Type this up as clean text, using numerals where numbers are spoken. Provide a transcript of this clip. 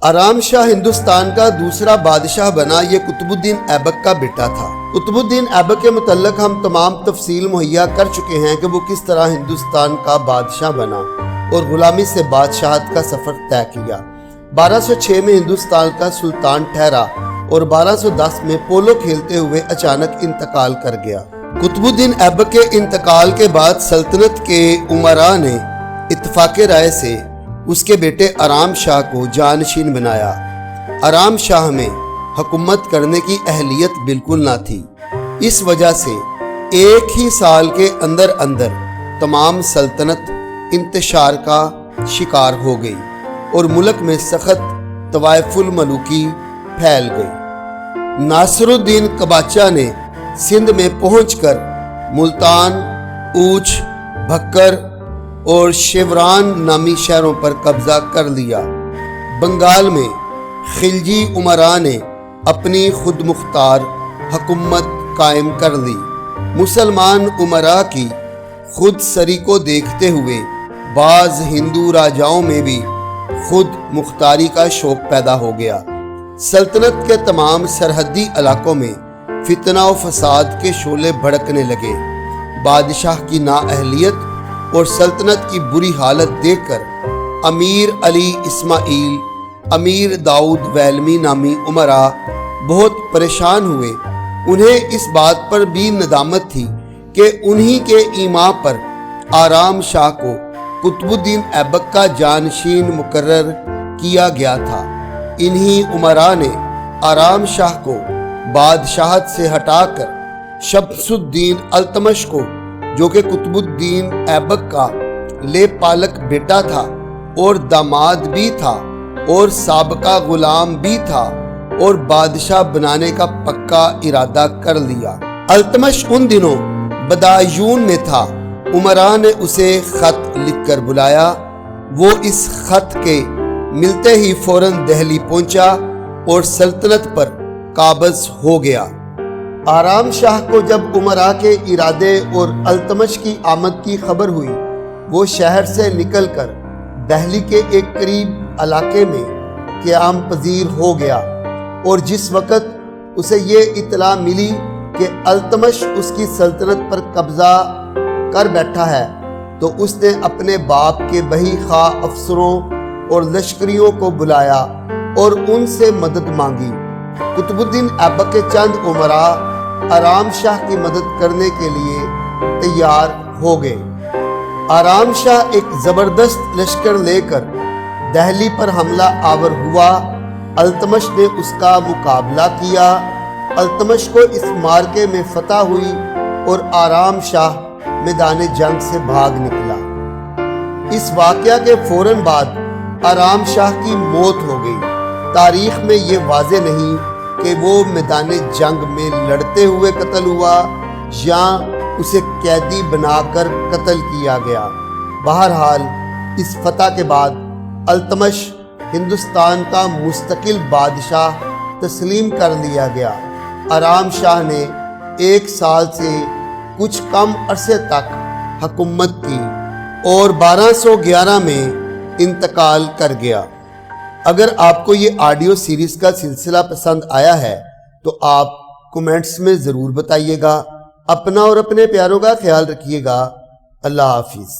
آرام شاہ ہندوستان کا دوسرا بادشاہ بنا۔ یہ قطب الدین ایبک کا بیٹا تھا۔ قطب الدین ایبک کے متعلق ہم تمام تفصیل مہیا کر چکے ہیں کہ وہ کس طرح ہندوستان کا بادشاہ بنا اور غلامی سے بادشاہت کا سفر طے کیا۔ 1206 میں ہندوستان کا سلطان ٹھہرا اور 1210 میں پولو کھیلتے ہوئے اچانک انتقال کر گیا۔ قطب الدین ایبک کے انتقال کے بعد سلطنت کے امراء نے اتفاق رائے سے اس کے بیٹے آرام شاہ کو جانشین بنایا۔ آرام شاہ میں حکومت کرنے کی اہلیت بالکل نہ تھی، اس وجہ سے ایک ہی سال کے اندر اندر تمام سلطنت انتشار کا شکار ہو گئی اور ملک میں سخت طوائف الملوکی پھیل گئی۔ ناصر الدین قباچہ نے سندھ میں پہنچ کر ملتان، اوچھ، بھکر اور شیوران نامی شہروں پر قبضہ کر لیا۔ بنگال میں خلجی امراء نے اپنی خود مختار حکومت قائم کر لی۔ مسلمان امراء کی خود سری کو دیکھتے ہوئے بعض ہندو راجاؤں میں بھی خود مختاری کا شوق پیدا ہو گیا۔ سلطنت کے تمام سرحدی علاقوں میں فتنہ و فساد کے شعلے بھڑکنے لگے۔ بادشاہ کی نااہلیت اور سلطنت کی بری حالت دیکھ کر امیر علی اسماعیل، امیر داؤد ویلمی نامی امراء بہت پریشان ہوئے۔ انہیں اس بات پر بھی ندامت تھی کہ انہی کے ایما پر آرام شاہ کو قطب الدین ایبک کا جانشین مقرر کیا گیا تھا۔ انہی امراء نے آرام شاہ کو بادشاہت سے ہٹا کر شمس الدین التمش کو، جو کہ قطب الدین ایبک کا لے پالک بیٹا تھا اور داماد بھی تھا اور سابقہ غلام بھی تھا، اور بادشاہ بنانے کا پکا ارادہ کر لیا۔ التمش ان دنوں بدایون میں تھا۔ امراء نے اسے خط لکھ کر بلایا۔ وہ اس خط کے ملتے ہی فوراً دہلی پہنچا اور سلطنت پر قابض ہو گیا۔ آرام شاہ کو جب امراء کے ارادے اور التمش کی آمد کی خبر ہوئی، وہ شہر سے نکل کر دہلی کے ایک قریب علاقے میں قیام پذیر ہو گیا، اور جس وقت اسے یہ اطلاع ملی کہ التمش اس کی سلطنت پر قبضہ کر بیٹھا ہے، تو اس نے اپنے باپ کے بہی خواہ افسروں اور لشکریوں کو بلایا اور ان سے مدد مانگی۔ قطب الدین ایبک کے چند امراء آرام شاہ کی مدد کرنے کے لیے تیار ہو گئے۔ آرام شاہ ایک زبردست لشکر لے کر دہلی پر حملہ آور ہوا۔ التمش نے اس کا مقابلہ کیا۔ التمش کو اس مارکے میں فتح ہوئی اور آرام شاہ میدان جنگ سے بھاگ نکلا۔ اس واقعہ کے فوراً بعد آرام شاہ کی موت ہو گئی۔ تاریخ میں یہ واضح نہیں کہ وہ میدان جنگ میں لڑتے ہوئے قتل ہوا یا اسے قیدی بنا کر قتل کیا گیا۔ بہرحال اس فتح کے بعد التمش ہندوستان کا مستقل بادشاہ تسلیم کر لیا گیا۔ آرام شاہ نے 1 سال سے کچھ کم عرصے تک حکومت کی اور 1211 میں انتقال کر گیا۔ اگر آپ کو یہ آڈیو سیریز کا سلسلہ پسند آیا ہے تو آپ کومنٹس میں ضرور بتائیے گا۔ اپنا اور اپنے پیاروں کا خیال رکھیے گا۔ اللہ حافظ۔